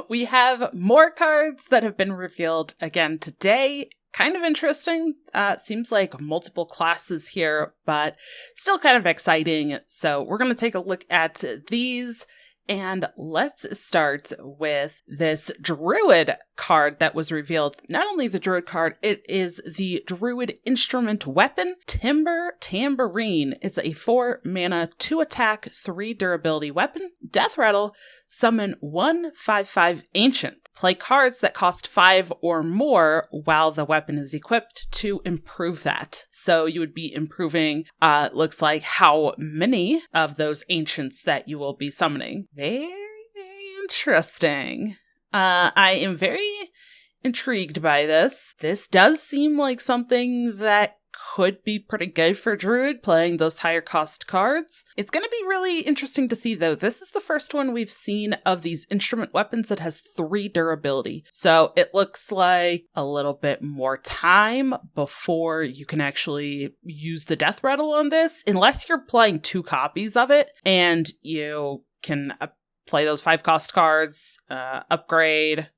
We have more cards that have been revealed again today. Kind of interesting. Seems like multiple classes here, but still kind of exciting. So we're going to take a look at these. And let's start with this Druid card that was revealed. Not only the Druid card, it is the Druid instrument weapon, Tambourine. It's a 4 mana, 2 attack, 3 durability weapon. Death Rattle, summon 1/5/5 Ancient. Play cards that cost 5 or more while the weapon is equipped to improve that. So you would be improving, looks like how many of those ancients that you will be summoning. Very, very interesting. I am very intrigued by this. This does seem like something that could be pretty good for Druid, playing those higher cost cards. It's going to be really interesting to see, though. This is the first one we've seen of these instrument weapons that has 3 durability. So it looks like a little bit more time before you can actually use the Death Rattle on this, unless you're playing 2 copies of it and you can play those 5 cost cards, upgrade,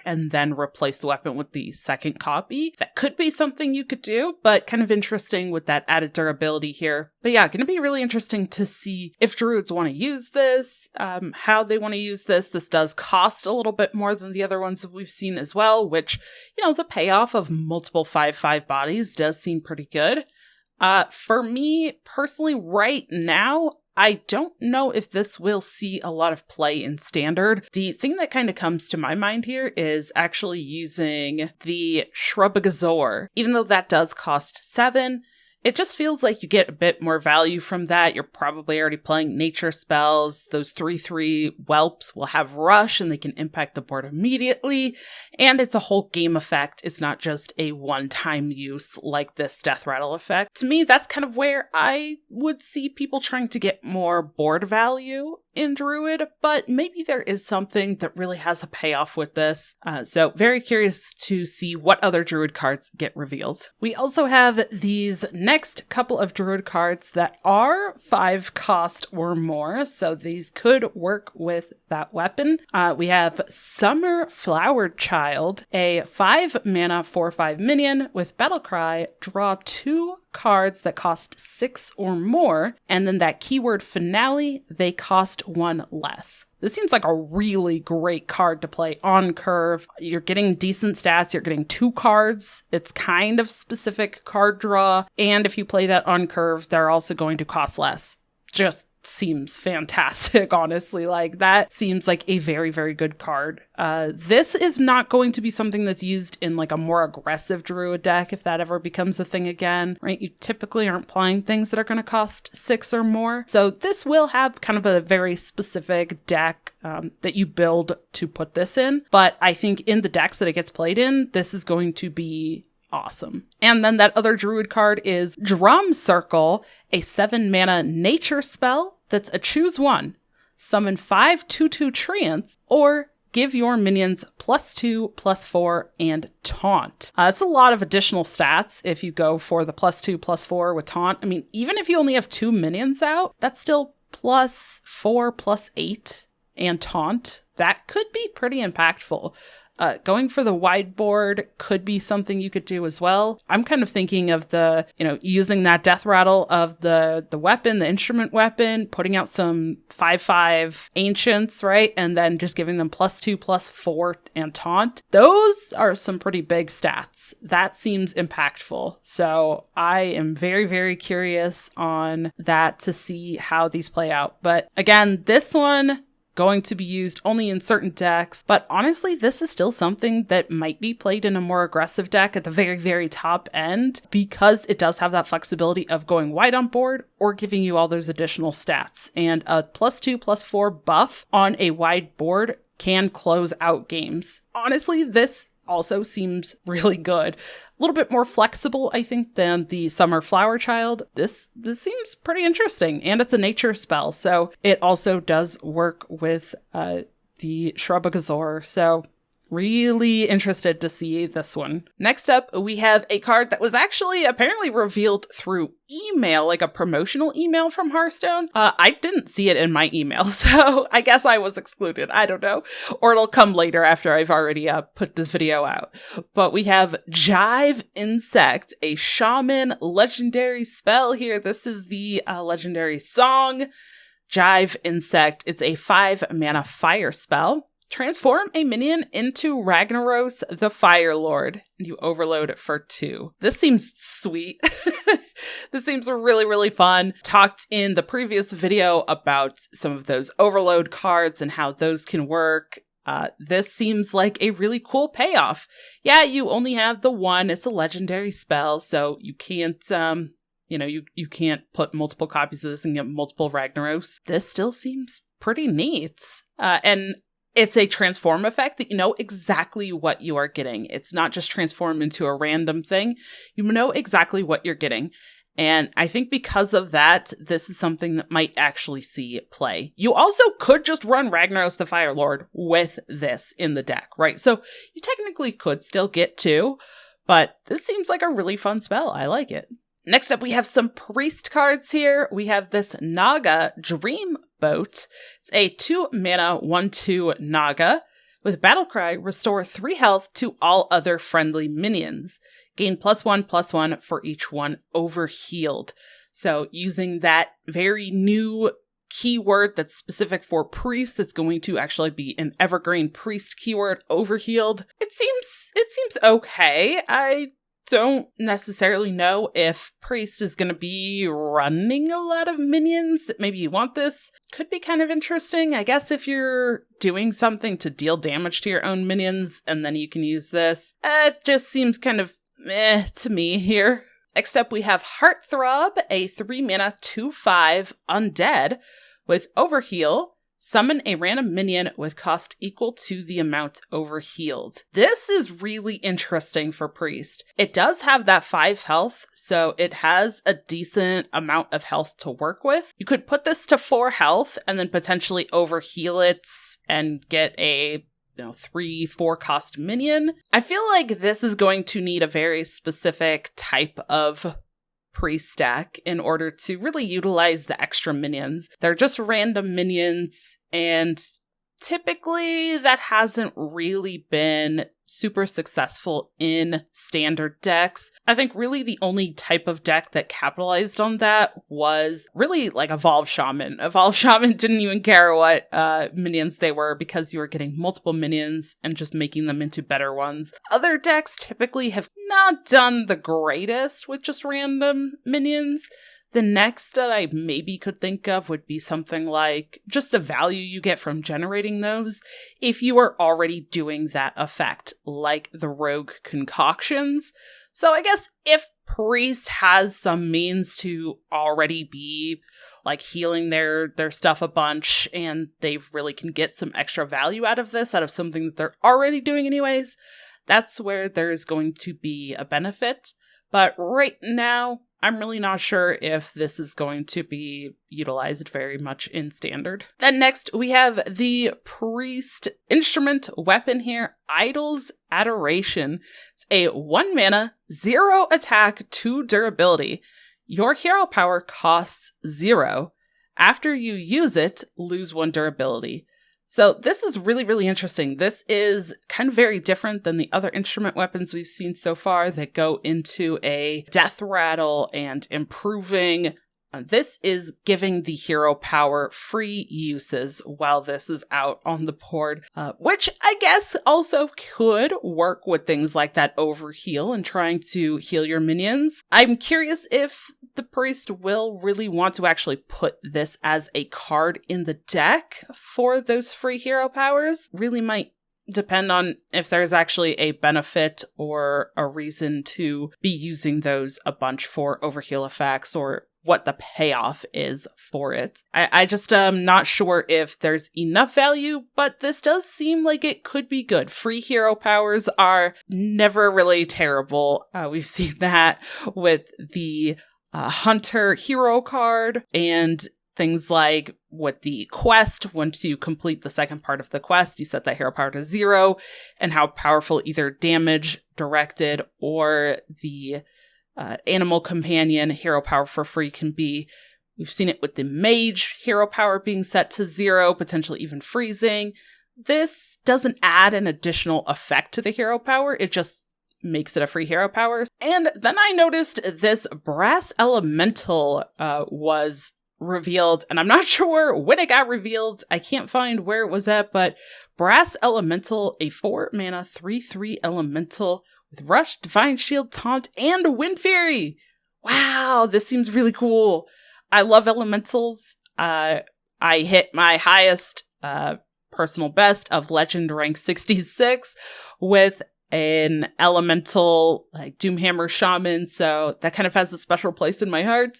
and then replace the weapon with the second copy. That could be something you could do, but kind of interesting with that added durability here. But yeah, going to be really interesting to see if Druids want to use this, how they want to use this. This does cost a little bit more than the other ones that we've seen as well, which, the payoff of multiple 5/5 bodies does seem pretty good. For me, personally, right now, I don't know if this will see a lot of play in Standard. The thing that kind of comes to my mind here is actually using the Shrubagazor. Even though that does cost 7, it just feels like you get a bit more value from that. You're probably already playing nature spells. Those 3/3 whelps will have rush and they can impact the board immediately. And it's a whole game effect. It's not just a one-time use like this Death Rattle effect. To me, that's kind of where I would see people trying to get more board value in Druid, but maybe there is something that really has a payoff with this. So very curious to see what other Druid cards get revealed. We also have these next couple of Druid cards that are 5 cost or more, so these could work with that weapon. We have Summer Flower Child, a 5 mana 4/5 minion with Battle Cry. Draw 2 cards that cost 6 or more, and then that keyword finale, they cost 1 less. This seems like a really great card to play on curve. You're getting decent stats, you're getting 2 cards. It's kind of specific card draw, and if you play that on curve, they're also going to cost less. Just seems fantastic, honestly. Like, that seems like a very, very good card. This is not going to be something that's used in like a more aggressive Druid deck if that ever becomes a thing again, right? You typically aren't playing things that are going to cost 6 or more. So this will have kind of a very specific deck that you build to put this in. But I think in the decks that it gets played in, this is going to be awesome. And then that other Druid card is Drum Circle, a 7 mana nature spell that's a choose 1. Summon 5 2/2 treants, or give your minions +2/+4 and taunt. It's a lot of additional stats if you go for the +2/+4 with taunt. I mean, even if you only have 2 minions out, that's still +4/+8 and taunt. That could be pretty impactful. Going for the wide board could be something you could do as well. I'm kind of thinking of the, using that Death Rattle of the weapon, the instrument weapon, putting out some 5/5 ancients, right? And then just giving them +2/+4 and taunt. Those are some pretty big stats. That seems impactful. So I am very, very curious on that to see how these play out. But again, this one, going to be used only in certain decks, but honestly, this is still something that might be played in a more aggressive deck at the very, very top end, because it does have that flexibility of going wide on board or giving you all those additional stats. And a +2/+4 buff on a wide board can close out games. Honestly, this also seems really good. A little bit more flexible, I think, than the Summer Flower Child. This seems pretty interesting, and it's a nature spell, so it also does work with the Shrubagazor. So Really interested to see this one. Next up, we have a card that was actually apparently revealed through email, like a promotional email from Hearthstone. I didn't see it in my email, so I guess I was excluded. I don't know. Or it'll come later after I've already put this video out. But we have Jive Insect, a shaman legendary spell here. This is the legendary song, Jive Insect. It's a 5-mana fire spell. Transform a minion into Ragnaros the Fire Lord, and you overload it for 2. This seems sweet. This seems really, really fun. Talked in the previous video about some of those overload cards and how those can work. This seems like a really cool payoff. Yeah, you only have the one. It's a legendary spell, so you can't, you can't put multiple copies of this and get multiple Ragnaros. This still seems pretty neat. And it's a transform effect that you know exactly what you are getting. It's not just transform into a random thing. You know exactly what you're getting. And I think because of that, this is something that might actually see play. You also could just run Ragnaros the Fire Lord with this in the deck, right? So you technically could still get 2, but this seems like a really fun spell. I like it. Next up, we have some priest cards here. We have this Naga Dream Boat. It's a 2-mana 1/2 Naga. With Battlecry, restore 3 health to all other friendly minions. Gain +1/+1 for each one overhealed. So using that very new keyword that's specific for priests, that's going to actually be an evergreen priest keyword, overhealed. It seems okay. I don't necessarily know if priest is going to be running a lot of minions that maybe you want this. Could be kind of interesting. I guess if you're doing something to deal damage to your own minions and then you can use this. It just seems kind of meh to me here. Next up, we have Heartthrob, a 3-mana 2/5 undead with overheal. Summon a random minion with cost equal to the amount overhealed. This is really interesting for Priest. It does have that 5 health, so it has a decent amount of health to work with. You could put this to 4 health and then potentially overheal it and get a 3-4 cost minion. I feel like this is going to need a very specific type of priest stack in order to really utilize the extra minions. They're just random minions, and typically that hasn't really been super successful in standard decks. I think really the only type of deck that capitalized on that was really like Evolved Shaman. Evolved Shaman didn't even care what minions they were because you were getting multiple minions and just making them into better ones. Other decks typically have not done the greatest with just random minions. The next that I maybe could think of would be something like just the value you get from generating those if you are already doing that effect, like the Rogue Concoctions. So I guess if Priest has some means to already be like healing their stuff a bunch and they really can get some extra value out of this, out of something that they're already doing anyways, that's where there's going to be a benefit. But right now, I'm really not sure if this is going to be utilized very much in standard. Then next, we have the priest instrument weapon here, Idol's Adoration. It's a 1-mana, 0 attack, 2 durability. Your hero power costs 0. After you use it, lose 1 durability. So this is really, really interesting. This is kind of very different than the other instrument weapons we've seen so far that go into a death rattle and improving. This is giving the hero power free uses while this is out on the board, which I guess also could work with things like that overheal and trying to heal your minions. I'm curious if the priest will really want to actually put this as a card in the deck for those free hero powers. Really might depend on if there's actually a benefit or a reason to be using those a bunch for overheal effects or what the payoff is for it. I just am not sure if there's enough value, but this does seem like it could be good. Free hero powers are never really terrible. We've seen that with the Hunter hero card, and Things like with the quest, once you complete the second part of the quest, you set that hero power to 0, and how powerful either damage directed or the animal companion hero power for free can be. We've seen it with the mage hero power being set to 0, potentially even freezing. This doesn't add an additional effect to the hero power. It just makes it a free hero power. And then I noticed this brass elemental was revealed, and I'm not sure when it got revealed. I can't find where it was at, but brass elemental, a 4 mana 3/3 elemental with rush, divine shield, taunt, and wind fury. Wow, this seems really cool. I love elementals. I hit my highest personal best of legend rank 66 with an elemental like Doomhammer Shaman, so that kind of has a special place in my heart.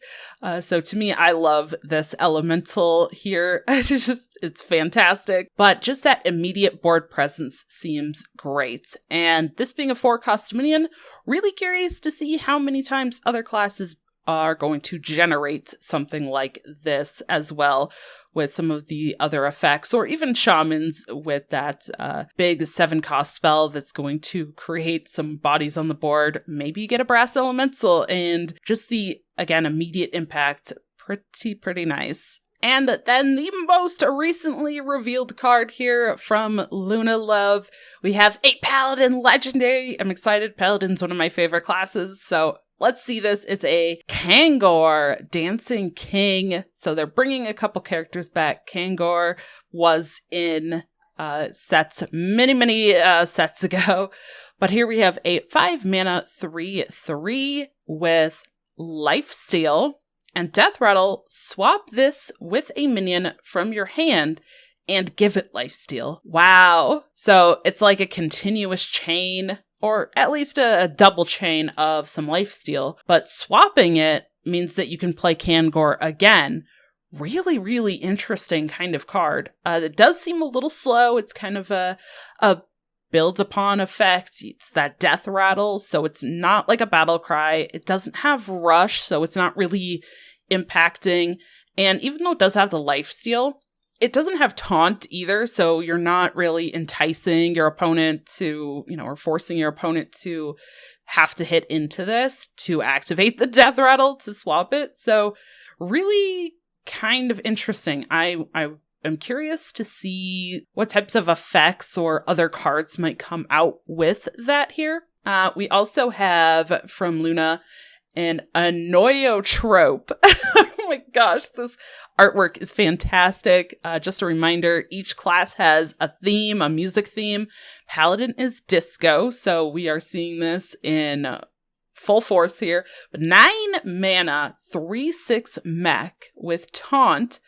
So to me, I love this elemental here. It's fantastic. But just that immediate board presence seems great. And this being a 4-cost minion, really curious to see how many times other classes are going to generate something like this as well, with some of the other effects, or even shamans with that big 7-cost spell that's going to create some bodies on the board. Maybe you get a brass elemental, and just the, again, immediate impact, pretty nice. And then the most recently revealed card here from Luna Love, we have a Paladin Legendary. I'm excited. Paladin's one of my favorite classes, so let's see this. It's a Kangor Dancing King. So they're bringing a couple characters back. Kangor was in sets many sets ago. But here we have a 5 mana 3/3 with Lifesteal and Death Rattle. Swap this with a minion from your hand and give it Lifesteal. Wow. So it's like a continuous chain, or at least a double chain of some lifesteal, but swapping it means that you can play Kangor again. Really interesting kind of card. It does seem a little slow. It's kind of a build upon effect. It's that death rattle, so it's not like a battle cry. It doesn't have rush, so it's not really impacting. And even though it does have the lifesteal, it doesn't have taunt either, so you're not really enticing your opponent to, or forcing your opponent to have to hit into this to activate the death rattle to swap it. So really kind of interesting. I am curious to see what types of effects or other cards might come out with that here. We also have from Luna an Anoiotrope. Oh my gosh, this artwork is fantastic. Just a reminder, each class has a theme, a music theme. Paladin is disco, so we are seeing this in full force here. 9 mana, 3/6 mech with taunt,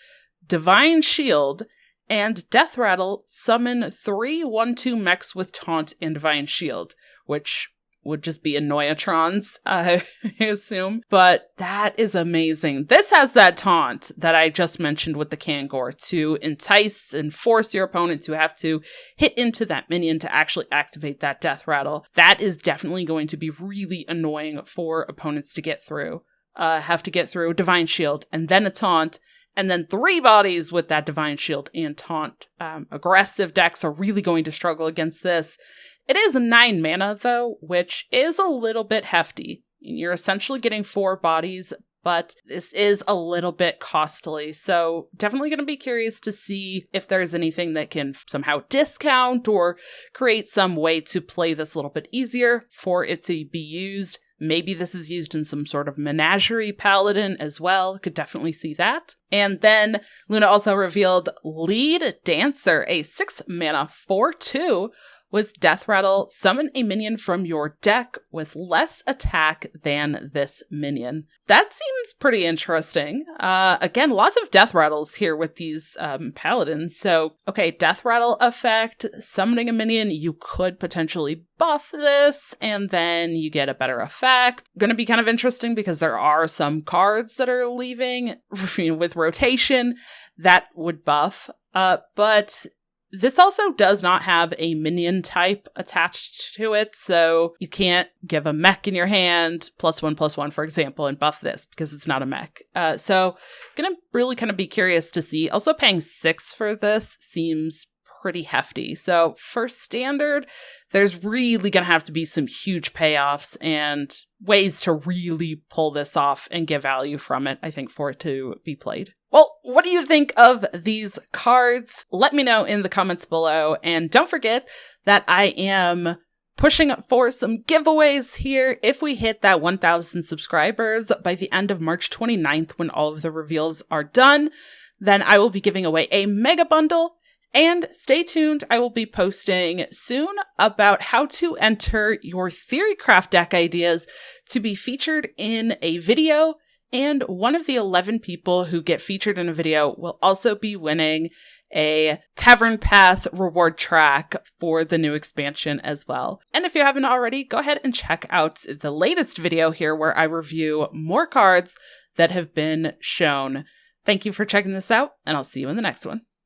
divine shield, and death rattle. Summon 3 1/2 mechs with taunt and divine shield, which would just be Anoiotrons, I assume. But that is amazing. This has that taunt that I just mentioned with the Kangor to entice and force your opponent to have to hit into that minion to actually activate that death rattle. That is definitely going to be really annoying for opponents to get through. Have to get through Divine Shield and then a taunt, and then 3 bodies with that Divine Shield and taunt. Aggressive decks are really going to struggle against this. It is 9 mana, though, which is a little bit hefty. You're essentially getting 4 bodies, but this is a little bit costly. So definitely going to be curious to see if there's anything that can somehow discount or create some way to play this a little bit easier for it to be used. Maybe this is used in some sort of menagerie paladin as well. Could definitely see that. And then Luna also revealed Lead Dancer, a 6 mana 4/2 with Death Rattle. Summon a minion from your deck with less attack than this minion. That seems pretty interesting. Again, lots of Death Rattles here with these paladins. So, okay, Death Rattle effect, summoning a minion, you could potentially buff this, and then you get a better effect. Gonna be kind of interesting because there are some cards that are leaving with rotation that would buff, but This also does not have a minion type attached to it, so you can't give a mech in your hand, +1/+1, for example, and buff this because it's not a mech. So gonna really kind of be curious to see. Also paying 6 for this seems pretty hefty. So for standard, there's really going to have to be some huge payoffs and ways to really pull this off and get value from it, I think, for it to be played. Well, what do you think of these cards? Let me know in the comments below. And don't forget that I am pushing for some giveaways here. If we hit that 1,000 subscribers by the end of March 29th, when all of the reveals are done, then I will be giving away a mega bundle. And stay tuned, I will be posting soon about how to enter your Theorycraft deck ideas to be featured in a video, and one of the 11 people who get featured in a video will also be winning a Tavern Pass reward track for the new expansion as well. And if you haven't already, go ahead and check out the latest video here where I review more cards that have been shown. Thank you for checking this out, and I'll see you in the next one.